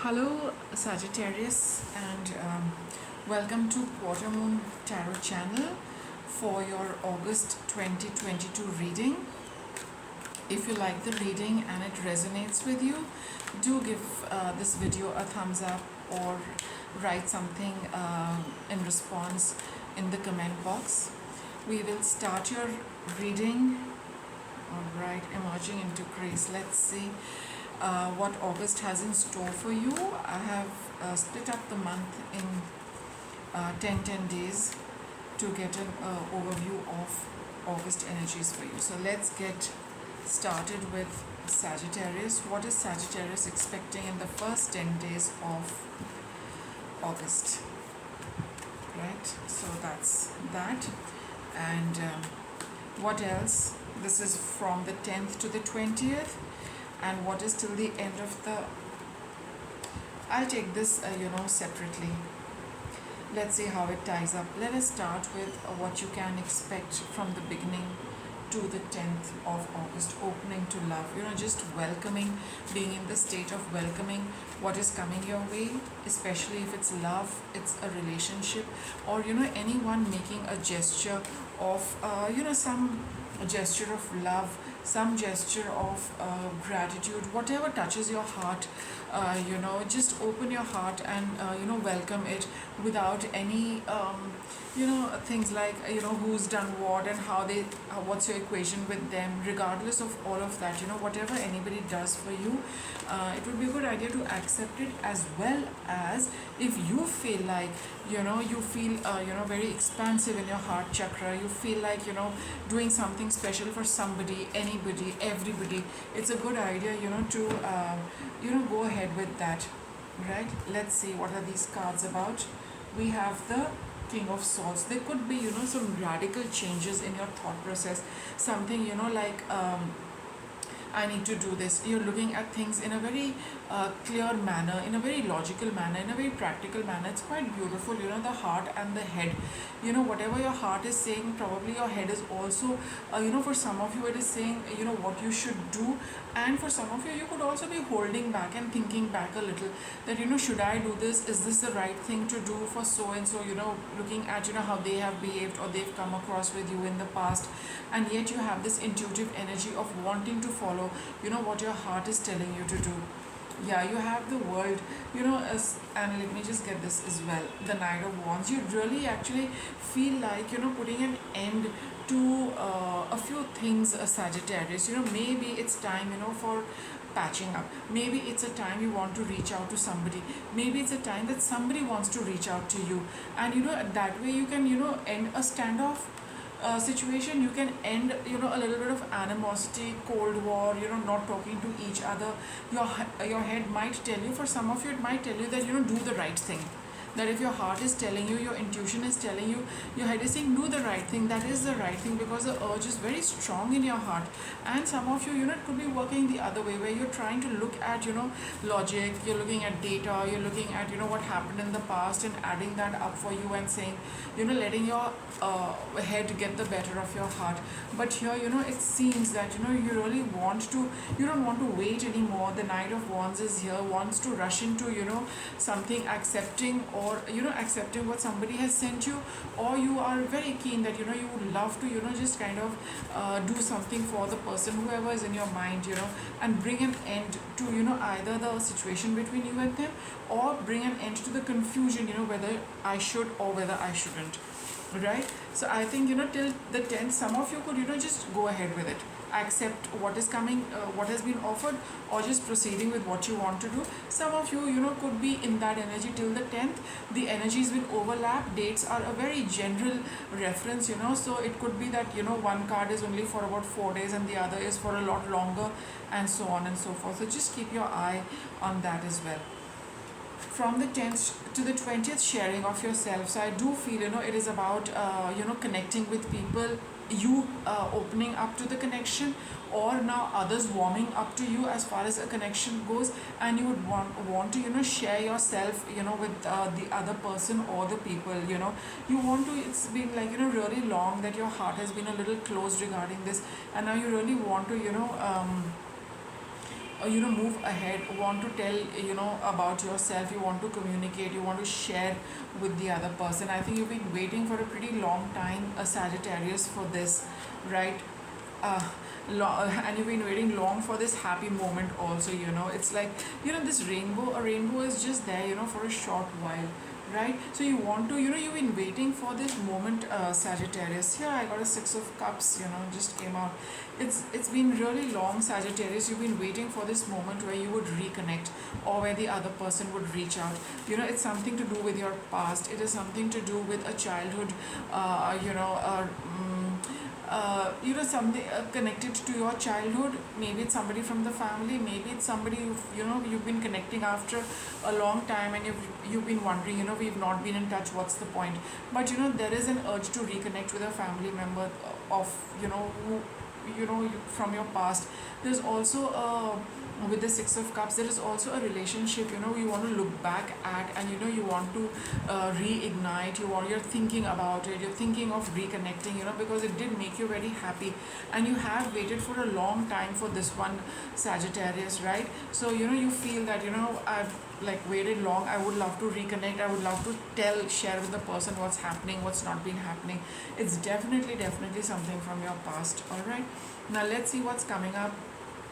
Hello, Sagittarius, and welcome to Quarter Moon Tarot channel for your August 2022 reading. If you like the reading and it resonates with you, do give this video a thumbs up or write something in response in the comment box. We will start your reading. Alright, emerging into grace. Let's see what August has in store for you. I have split up the month in 10 days to get an overview of August energies for you. So let's get started with Sagittarius. What is Sagittarius expecting in the first 10 days of August? Right, so that's that. And what else? This is from the 10th to the 20th. And what is till the end of the... I'll take this separately. Let's see how it ties up. Let us start with what you can expect from the beginning to the 10th of August. Opening to love, just welcoming, being in the state of welcoming what is coming your way, especially if it's love, it's a relationship, or anyone making a gesture of some gesture of love, some gesture of gratitude, whatever touches your heart. Just open your heart and welcome it without any things like who's done what and what's your equation with them. Regardless of all of that, whatever anybody does for you, it would be a good idea to accept it, as well as if you feel like you feel very expansive in your heart chakra, you feel like doing something special for somebody, anybody, everybody, it's a good idea to go ahead with that. Right, let's see what are these cards about. We have the King of Swords. There could be some radical changes in your thought process, something like I need to do this. You're looking at things in a very clear manner, in a very logical manner, in a very practical manner. It's quite beautiful, the heart and the head. Whatever your heart is saying, probably your head is also, for some of you it is saying, what you should do. And for some of you, you could also be holding back and thinking back a little that, should I do this? Is this the right thing to do for so-and-so? Looking at, how they have behaved or they've come across with you in the past. And yet you have this intuitive energy of wanting to follow what your heart is telling you to do. Yeah, you have the World, and let me just get this as well, the Knight of Wands. You really actually feel like putting an end to a few things, Sagittarius. Maybe it's time for patching up. Maybe it's a time you want to reach out to somebody. Maybe it's a time that somebody wants to reach out to you, and that way you can end a standoff situation. You can end a little bit of animosity, cold war, not talking to each other. Your head might tell you, for some of you it might tell you that do the right thing. That if your heart is telling you, your intuition is telling you, your head is saying do the right thing, that is the right thing, because the urge is very strong in your heart. And some of you, it could be working the other way, where you're trying to look at logic, you're looking at data, you're looking at what happened in the past and adding that up for you and saying, letting your head get the better of your heart. But here it seems that you really want to, you don't want to wait anymore. The Knight of Wands is here, wants to rush into something, accepting, or accepting what somebody has sent you, or you are very keen that you would love to just kind of do something for the person, whoever is in your mind, and bring an end to either the situation between you and them, or bring an end to the confusion, whether I should or whether I shouldn't. Right, so I think till the 10th, some of you could just go ahead with it, accept what is coming, what has been offered, or just proceeding with what you want to do. Some of you could be in that energy till the 10th. The energies will overlap. Dates are a very general reference, so it could be that one card is only for about 4 days and the other is for a lot longer, and so on and so forth. So just keep your eye on that as well. From the 10th to the 20th, sharing of yourself. So I do feel it is about connecting with people, you opening up to the connection, or now others warming up to you as far as a connection goes, and you would want to share yourself with the other person or the people. You want to, it's been like really long that your heart has been a little closed regarding this, and now you really want to move ahead, want to tell about yourself, you want to communicate, you want to share with the other person. I think you've been waiting for a pretty long time, a Sagittarius, for this, right? uh, and you've been waiting long for this happy moment also. It's like, this rainbow, a rainbow is just there, for a short while, right? So you want to, you've been waiting for this moment, Sagittarius. Here I got a Six of Cups, just came out. It's been really long, Sagittarius. You've been waiting for this moment where you would reconnect, or where the other person would reach out. It's something to do with your past. It is something to do with a childhood, something connected to your childhood. Maybe it's somebody from the family, maybe it's somebody you've been connecting after a long time, and you've been wondering, we've not been in touch, what's the point? But there is an urge to reconnect with a family member of, who, from your past. There's also a, with the Six of Cups, there is also a relationship, you want to look back at, and you want to reignite. You're thinking about it, you're thinking of reconnecting, because it did make you very happy, and you have waited for a long time for this one, Sagittarius, right? So you feel that, I've like waited long, I would love to reconnect, I would love to share with the person what's happening, what's not been happening. It's definitely something from your past. All right, now let's see what's coming up.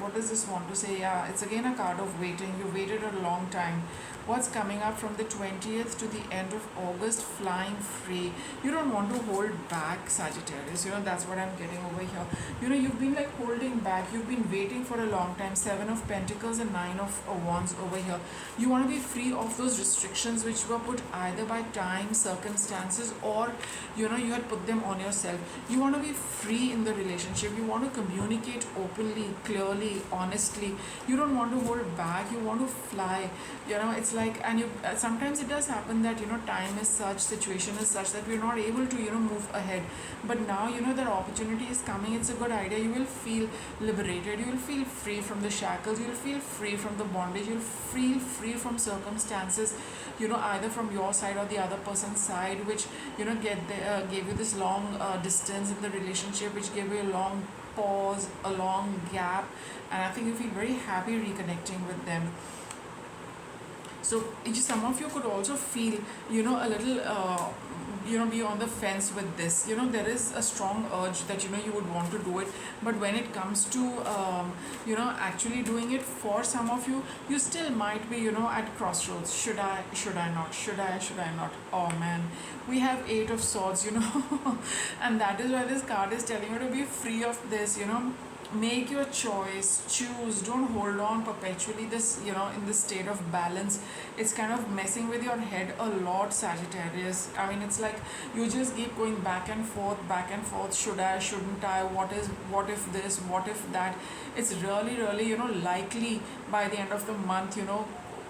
What does this want to say? Yeah, it's again a card of waiting. You waited a long time. What's coming up from the 20th to the end of August? Flying free. You don't want to hold back, Sagittarius. That's what I'm getting over here. You've been like holding back. You've been waiting for a long time. Seven of Pentacles and Nine of Wands over here. You want to be free of those restrictions which were put either by time, circumstances, or you had put them on yourself. You want to be free in the relationship. You want to communicate openly, clearly, honestly. You don't want to hold back. You want to fly. It's like, and you sometimes it does happen that time is such, situation is such, that we're not able to move ahead. But now that opportunity is coming. It's a good idea. You will feel liberated, you will feel free from the shackles, you'll feel free from the bondage, you'll feel free from circumstances, either from your side or the other person's side, which gave you this long distance in the relationship, which gave you a long pause, a long gap. And I think you feel very happy reconnecting with them. So some of you could also feel a little be on the fence with this. There is a strong urge that you would want to do it, but when it comes to actually doing it, for some of you, you still might be at crossroads. Should I not? Oh man, we have Eight of Swords, and that is why this card is telling you to be free of this. Make your choice, choose, don't hold on perpetually this in this state of balance. It's kind of messing with your head a lot, Sagittarius. I mean, it's like you just keep going back and forth. Should I, shouldn't I, what if this, what if that? It's really likely by the end of the month,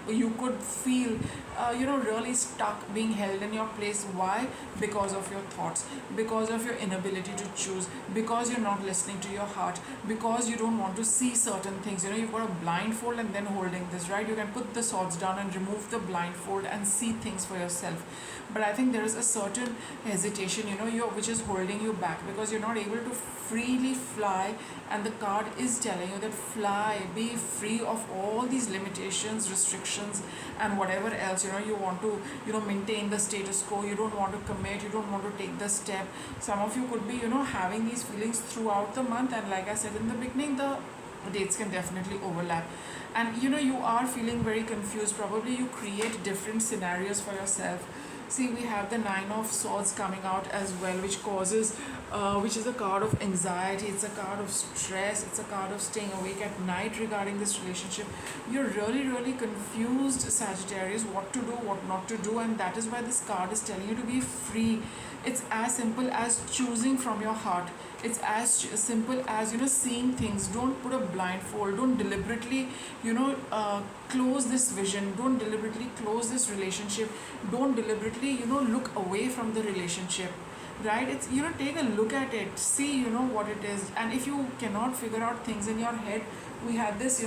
you could feel really stuck, being held in your place. Why? Because of your thoughts, because of your inability to choose, because you're not listening to your heart, because you don't want to see certain things. You've got a blindfold and then holding this, right? You can put the swords down and remove the blindfold and see things for yourself. But I think there is a certain hesitation, which is holding you back, because you're not able to freely fly. And the card is telling you that fly, be free of all these limitations, restrictions, and whatever else. You want to maintain the status quo. You don't want to commit, you don't want to take the step. Some of you could be having these feelings throughout the month, and like I said in the beginning, the dates can definitely overlap. And you are feeling very confused. Probably you create different scenarios for yourself. See, we have the Nine of Swords coming out as well, which is a card of anxiety. It's a card of stress. It's a card of staying awake at night regarding this relationship. You're really confused, Sagittarius, what to do, what not to do, and that is why this card is telling you to be free. It's as simple as choosing from your heart. It's as simple as seeing things. Don't put a blindfold. Don't deliberately close this vision. Don't deliberately close this relationship. Don't deliberately look away from the relationship, right? It's take a look at it, see what it is. And if you cannot figure out things in your head, we have this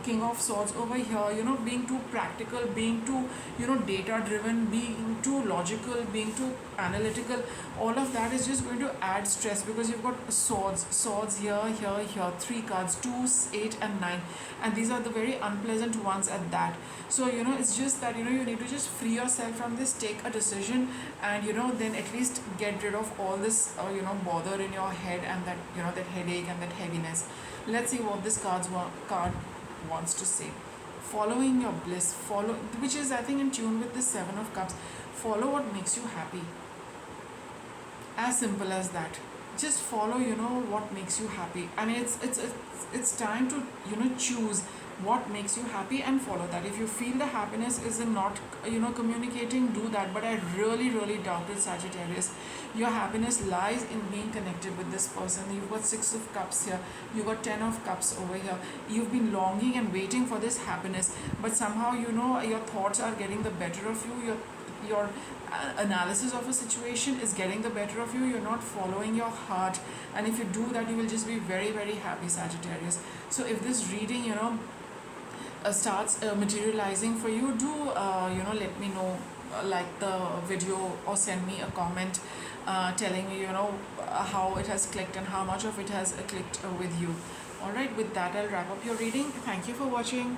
King of Swords over here, being too practical, being too, data driven, being too logical, being too analytical, all of that is just going to add stress, because you've got swords here, here, three cards, 2, 8 and 9, and these are the very unpleasant ones at that. So it's just that you need to just free yourself from this, take a decision, and then at least get rid of all this bother in your head, and that that headache and that heaviness. Let's see what this card wants to say. Following your bliss, follow, which is I think in tune with the 7 of Cups. Follow what makes you happy. As simple as that. Just follow what makes you happy. I mean, it's time to choose what makes you happy and follow that. If you feel the happiness is in not communicating, do that, but I really doubt it, Sagittarius. Your happiness lies in being connected with this person. You've got 6 of Cups here, you've got 10 of Cups over here. You've been longing and waiting for this happiness, but somehow your thoughts are getting the better of you. Your analysis of a situation is getting the better of you. You're not following your heart, and if you do that, you will just be very happy, Sagittarius. So if this reading starts materializing for you, do let me know, like the video, or send me a comment telling me how it has clicked and how much of it has clicked with you. All right, with that I'll wrap up your reading. Thank you for watching.